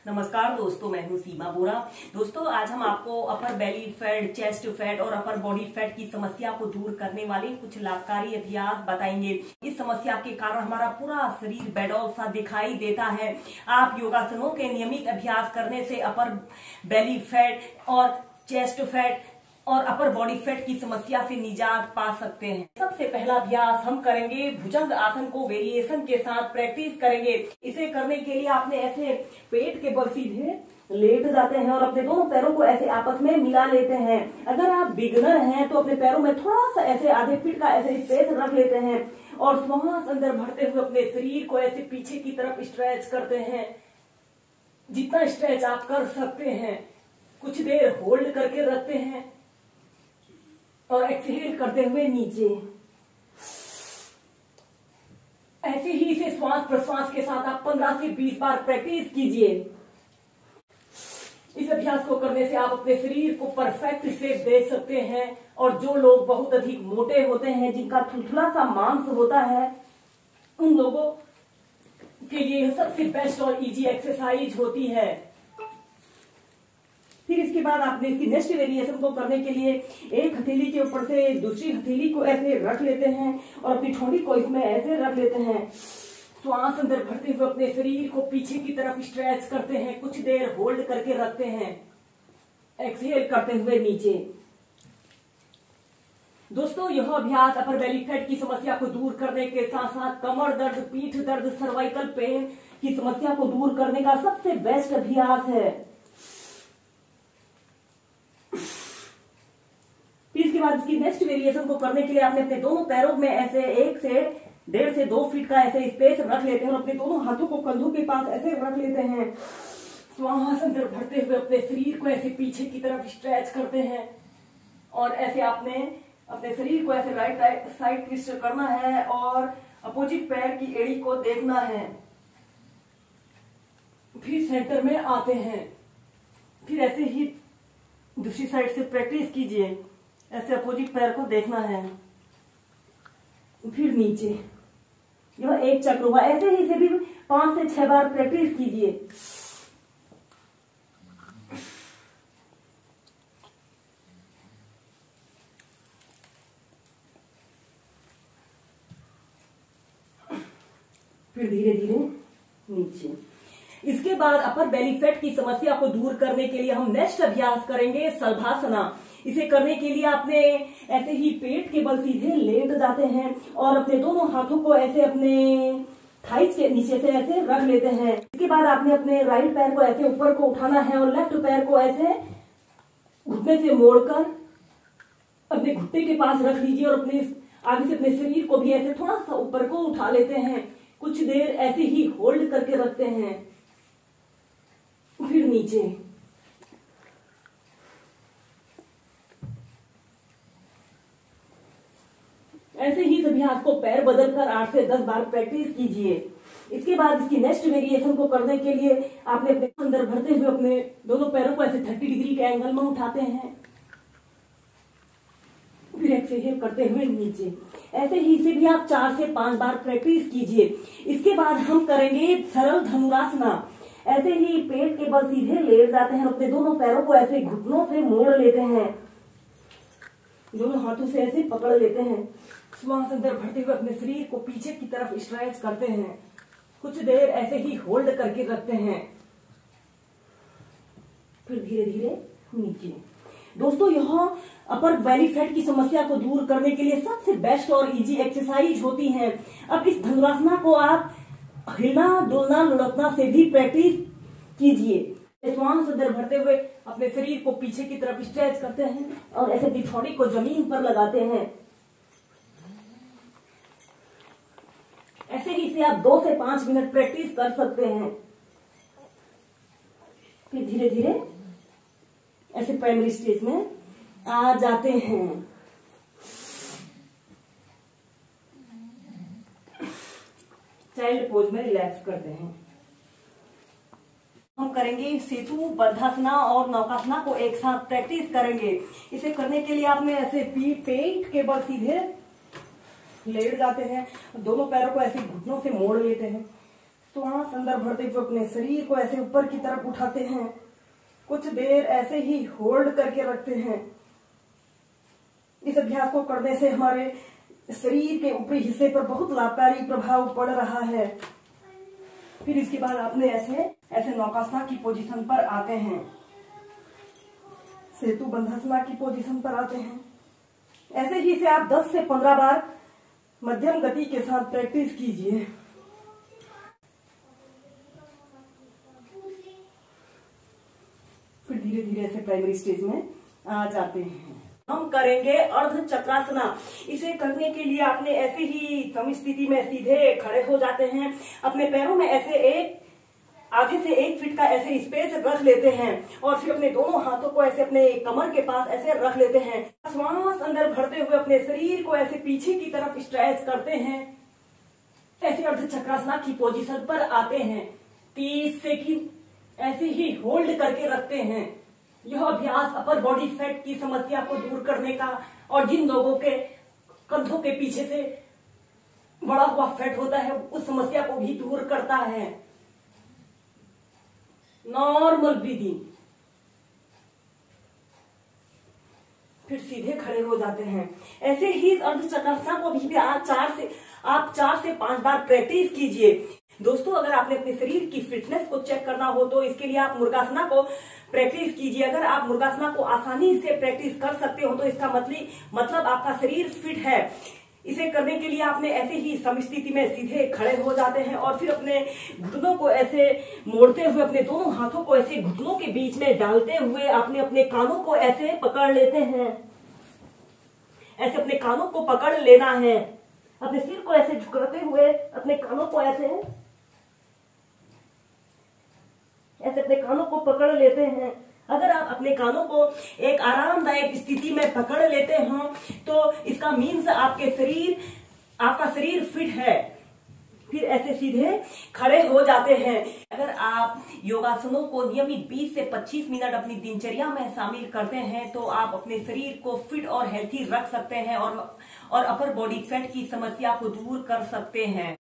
नमस्कार दोस्तों, मैं हूं सीमा बोरा। दोस्तों, आज हम आपको अपर बेली फैट, चेस्ट फैट और अपर बॉडी फैट की समस्या को दूर करने वाले कुछ लाभकारी अभ्यास बताएंगे। इस समस्या के कारण हमारा पूरा शरीर बेडौल सा दिखाई देता है। आप योगासनों के नियमित अभ्यास करने से अपर बेली फैट और चेस्ट फैट और अपर बॉडी फैट की समस्या से निजात पा सकते हैं। सबसे पहला अभ्यास हम करेंगे भुजंग आसन को वेरिएशन के साथ प्रैक्टिस करेंगे। इसे करने के लिए आपने ऐसे पेट के बल सीधे लेट जाते हैं और अपने दोनों पैरों को ऐसे आपस में मिला लेते हैं। अगर आप बिगनर हैं तो अपने पैरों में थोड़ा सा ऐसे आधे फीट का ऐसे स्पेस रख लेते हैं और श्वास अंदर भरते हुए अपने शरीर को ऐसे पीछे की तरफ स्ट्रेच करते हैं। जितना स्ट्रेच आप कर सकते हैं कुछ देर होल्ड करके रखते हैं और एक्सहेल करते हुए नीचे। ऐसे ही इसे श्वास प्रश्वास के साथ आप 15 से 20 बार प्रैक्टिस कीजिए। इस अभ्यास को करने से आप अपने शरीर को परफेक्ट शेप दे सकते हैं। और जो लोग बहुत अधिक मोटे होते हैं, जिनका थुलथुला सा मांस होता है, उन लोगों के लिए सबसे बेस्ट और इजी एक्सरसाइज होती है। फिर इसके बाद आपने इसकी नेक्स्ट वेरिएशन को करने के लिए एक हथेली के ऊपर से दूसरी हथेली को ऐसे रख लेते हैं और अपनी ठोड़ी को इसमें ऐसे रख लेते हैं। श्वास अंदर भरते हुए अपने शरीर को पीछे की तरफ स्ट्रेच करते हैं। कुछ देर होल्ड करके रखते हैं, एक्सहेल करते हुए नीचे। दोस्तों, यह अभ्यास अपर बेली फैट की समस्या को दूर करने के साथ साथ कमर दर्द, पीठ दर्द, सर्वाइकल पेन की समस्या को दूर करने का सबसे बेस्ट अभ्यास है। इसके बाद इसकी नेक्स्ट वेरिएशन को करने के लिए आपने अपने दोनों पैरों में ऐसे 1 से 1.5 से 2 फीट का ऐसे स्पेस रख लेते हैं और अपने दोनों हाथों को कंधों के पास ऐसे रख लेते हैं। श्वास अंदर भरते हुए अपने शरीर को ऐसे पीछे की तरफ स्ट्रेच करते हैं और ऐसे आपने अपने शरीर को ऐसे राइट साइड ट्विस्ट करना है और अपोजिट पैर की एड़ी को देखना है। फिर सेंटर में आते हैं। फिर ऐसे ही दूसरी साइड से प्रैक्टिस कीजिए। ऐसे अपोजिट पैर को देखना है, फिर नीचे। यह एक चक्र हुआ। ऐसे ही इसे भी 5 से 6 बार प्रैक्टिस कीजिए। फिर धीरे धीरे नीचे। इसके बाद अपर बेली फैट की समस्या को दूर करने के लिए हम नेक्स्ट अभ्यास करेंगे शलभासना। इसे करने के लिए आपने ऐसे ही पेट के बल सीधे लेट जाते हैं और अपने दोनों हाथों को ऐसे अपने थाइस के नीचे से ऐसे रख लेते हैं। इसके बाद आपने अपने राइट पैर को ऐसे ऊपर को उठाना है और लेफ्ट पैर को ऐसे घुटने से मोड़कर अपने घुटने के पास रख लीजिए और अपने आगे से अपने शरीर को भी ऐसे थोड़ा सा ऊपर को उठा लेते हैं। कुछ देर ऐसे ही होल्ड करके रखते हैं, फिर नीचे। ऐसे ही इस अभ्यास को पैर बदलकर 8 से 10 बार प्रैक्टिस कीजिए। इसके बाद इसकी नेक्स्ट वेरिएशन को करने के लिए आपने अपने अंदर भरते हुए अपने दोनों पैरों को ऐसे 30 डिग्री के एंगल में उठाते हैं, फिर एक्सहेल करते हुए नीचे। ऐसे ही इसे भी आप 4 से 5 बार प्रैक्टिस कीजिए। इसके बाद हम करेंगे सरल धनुरासना। ऐसे ही पेट के बल सीधे लेट जाते हैं और अपने दोनों पैरों को ऐसे घुटनों से मोड़ लेते हैं। दोनों हाथों से ऐसे पकड़ लेते हैं। श्वास अंदर भरते हुए अपने शरीर को पीछे की तरफ स्ट्रेच करते हैं। कुछ देर ऐसे ही होल्ड करके रखते हैं, फिर धीरे धीरे नीचे। दोस्तों, यह अपर बेली फैट की समस्या को दूर करने के लिए सबसे बेस्ट और इजी एक्सरसाइज होती है। अब इस धनुरासना को आप हिलना, डुलना, लुढ़कना से भी प्रैक्टिस कीजिए। श्वास अंदर भरते हुए अपने शरीर को पीछे की तरफ स्ट्रेच करते हैं और ऐसे पिछौड़ी को जमीन पर लगाते हैं। ऐसे ही इसे आप 2 से 5 मिनट प्रैक्टिस कर सकते हैं। फिर धीरे धीरे ऐसे प्राइमरी स्टेज में आ जाते हैं। चाइल्ड पोज में रिलैक्स करते हैं। हम करेंगे सेतु, बद्धासना और नौकासना को एक साथ प्रैक्टिस करेंगे। इसे करने के लिए आपने ऐसे पेट के बल सीधे लेट जाते हैं, दोनों पैरों को ऐसे घुटनों से मोड़ लेते हैं। श्वास अंदर भरते हुए अपने शरीर को ऐसे ऊपर की तरफ उठाते हैं। कुछ देर ऐसे ही होल्ड करके रखते हैं। इस अभ्यास को करने से हमारे शरीर के ऊपरी हिस्से पर बहुत लाभकारी प्रभाव पड़ रहा है। फिर इसके बाद आपने ऐसे नौकासना की पोजीशन पर आते हैं, सेतु बंधासना की पोजीशन पर आते हैं। ऐसे ही इसे आप 10 से 15 बार मध्यम गति के साथ प्रैक्टिस कीजिए। फिर धीरे धीरे ऐसे प्राइमरी स्टेज में आ जाते हैं। हम करेंगे अर्ध चक्रासना। इसे करने के लिए आपने ऐसे ही सम स्थिति में सीधे खड़े हो जाते हैं। अपने पैरों में ऐसे आधे से 1 फीट का ऐसे स्पेस रख लेते हैं और फिर अपने दोनों हाथों को ऐसे अपने कमर के पास ऐसे रख लेते हैं। श्वास अंदर भरते हुए अपने शरीर को ऐसे पीछे की तरफ स्ट्रेच करते हैं। ऐसे अर्ध चक्रासना की पोजीशन पर आते हैं। 30 सेकंड ऐसे ही होल्ड करके रखते हैं। यह अभ्यास अपर बॉडी फैट की समस्या को दूर करने का और जिन लोगों के कंधों के पीछे से बड़ा हुआ फैट होता है उस समस्या को भी दूर करता है। Normal breathing. फिर सीधे खड़े हो जाते हैं। ऐसे ही अर्ध चक्रासना को भी आप 4 से 5 बार प्रैक्टिस कीजिए। दोस्तों, अगर आपने अपने शरीर की फिटनेस को चेक करना हो तो इसके लिए आप मुर्गासना को प्रैक्टिस कीजिए। अगर आप मुर्गासना को आसानी से प्रैक्टिस कर सकते हो तो इसका मतलब आपका शरीर फिट है। इसे करने के लिए आपने ऐसे ही समस्थिति में सीधे खड़े हो जाते हैं और फिर अपने घुटनों को ऐसे मोड़ते हुए अपने दोनों हाथों को ऐसे घुटनों के बीच में डालते हुए आपने अपने कानों को ऐसे पकड़ लेते हैं। ऐसे अपने कानों को पकड़ लेना है। अपने सिर को ऐसे झुकाते हुए अपने कानों को ऐसे अपने कानों को पकड़ लेते हैं। अगर आप अपने कानों को एक आरामदायक स्थिति में पकड़ लेते हो तो इसका मीन्स आपका शरीर फिट है। फिर ऐसे सीधे खड़े हो जाते हैं। अगर आप योगासनों को नियमित 20 से 25 मिनट अपनी दिनचर्या में शामिल करते हैं तो आप अपने शरीर को फिट और हेल्थी रख सकते हैं और अपर बॉडी फैट की समस्या को दूर कर सकते हैं।